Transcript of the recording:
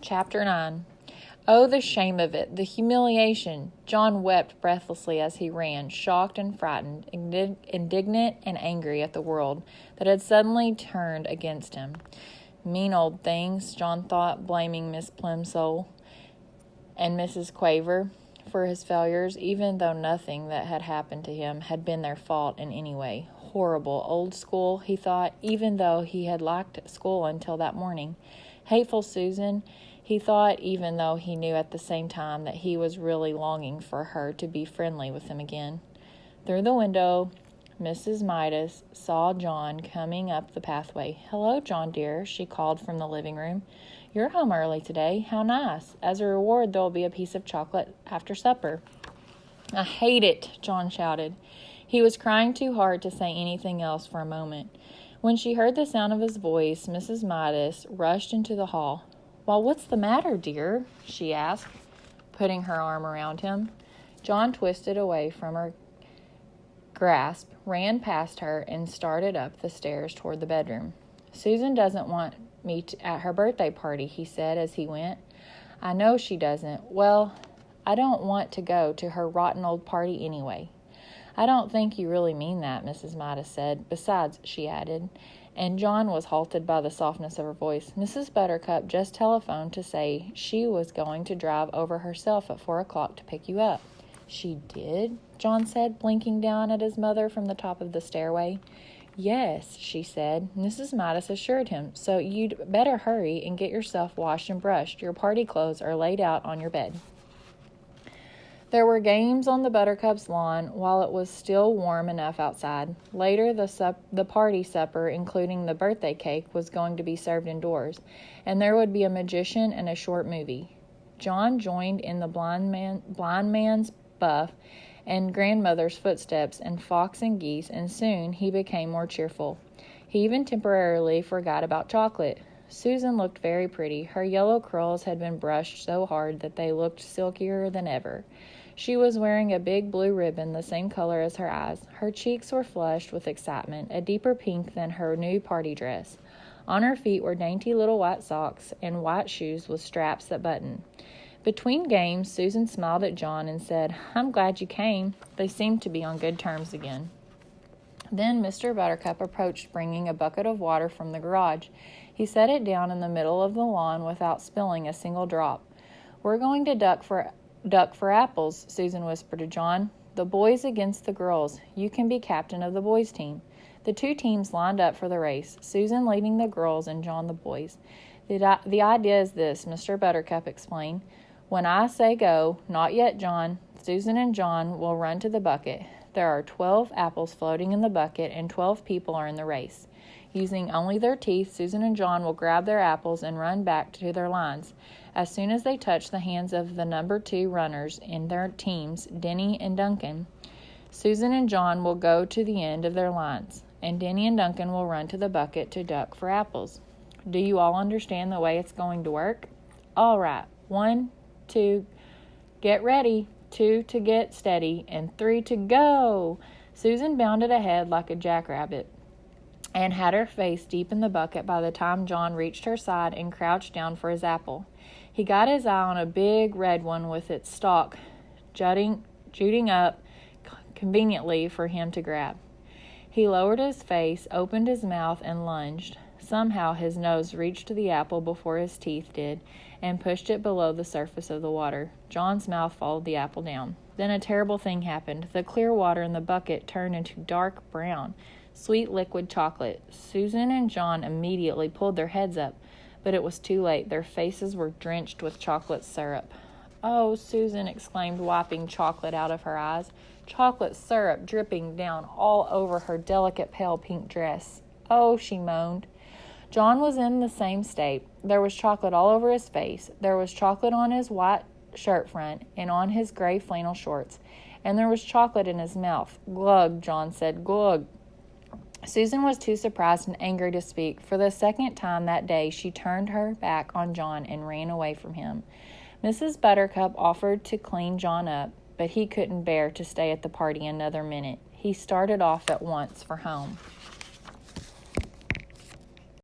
Chapter 9. Oh, the shame of it, the humiliation! John wept breathlessly as he ran, shocked and frightened, indignant and angry at the world that had suddenly turned against him. Mean old things, John thought, blaming Miss Plimsoll and Mrs. Quaver for his failures, even though nothing that had happened to him had been their fault in any way. Horrible old school, he thought, even though he had liked school until that morning. Hateful Susan, he thought, even though he knew at the same time that he was really longing for her to be friendly with him again. Through the window, Mrs. Midas saw John coming up the pathway. "Hello, John dear," she called from the living room. "You're home early today. How nice. As a reward, there'll be a piece of chocolate after supper." "I hate it," John shouted. He was crying too hard to say anything else for a moment. When she heard the sound of his voice, Mrs. Midas rushed into the hall. "Well, what's the matter, dear?" she asked, putting her arm around him. John twisted away from her grasp, ran past her, and started up the stairs toward the bedroom. "Susan doesn't want me at her birthday party," he said as he went. "I know she doesn't. Well, I don't want to go to her rotten old party anyway." "I don't think you really mean that," Mrs. Midas said. "Besides," she added, and John was halted by the softness of her voice, "Mrs. Buttercup just telephoned to say she was going to drive over herself at 4 o'clock to pick you up." "She did?" John said, blinking down at his mother from the top of the stairway. "Yes," she said. Mrs. Midas assured him, "So you'd better hurry and get yourself washed and brushed. Your party clothes are laid out on your bed." There were games on the Buttercup's lawn while it was still warm enough outside. Later, the party supper, including the birthday cake, was going to be served indoors, and there would be a magician and a short movie. John joined in the blind man's buff and grandmother's footsteps and fox and geese, and soon he became more cheerful. He even temporarily forgot about chocolate. Susan looked very pretty. Her yellow curls had been brushed so hard that they looked silkier than ever. She was wearing a big blue ribbon the same color as her eyes. Her cheeks were flushed with excitement, a deeper pink than her new party dress. On her feet were dainty little white socks and white shoes with straps that buttoned. Between games, Susan smiled at John and said, "I'm glad you came." They seemed to be on good terms again. Then Mr. Buttercup approached, bringing a bucket of water from the garage. He set it down in the middle of the lawn without spilling a single drop. "We're going to duck for apples," Susan whispered to John. "The boys against the girls. You can be captain of the boys' team." The two teams lined up for the race, Susan leading the girls and John the boys. The idea is this," Mr. Buttercup explained. "When I say go, not yet, John, Susan and John will run to the bucket. There are 12 apples floating in the bucket, and 12 people are in the race. Using only their teeth, Susan and John will grab their apples and run back to their lines. As soon as they touch the hands of the number 2 runners in their teams, Denny and Duncan, Susan and John will go to the end of their lines, and Denny and Duncan will run to the bucket to duck for apples. Do you all understand the way it's going to work? All right. 1, 2, get ready. 2 to get steady, and 3 to go." Susan bounded ahead like a jackrabbit and had her face deep in the bucket by the time John reached her side and crouched down for his apple. He got his eye on a big red one with its stalk jutting up conveniently for him to grab. He lowered his face, opened his mouth, and lunged. Somehow his nose reached the apple before his teeth did and pushed it below the surface of the water. John's mouth followed the apple down. Then a terrible thing happened. The clear water in the bucket turned into dark brown, sweet liquid chocolate. Susan and John immediately pulled their heads up, but it was too late. Their faces were drenched with chocolate syrup. "Oh," Susan exclaimed, wiping chocolate out of her eyes. Chocolate syrup dripping down all over her delicate pale pink dress. "Oh," she moaned. John was in the same state. There was chocolate all over his face. There was chocolate on his white shirt front and on his gray flannel shorts. And there was chocolate in his mouth. "Glug," John said, "glug." Susan was too surprised and angry to speak. For the second time that day, she turned her back on John and ran away from him. Mrs. Buttercup offered to clean John up, but he couldn't bear to stay at the party another minute. He started off at once for home.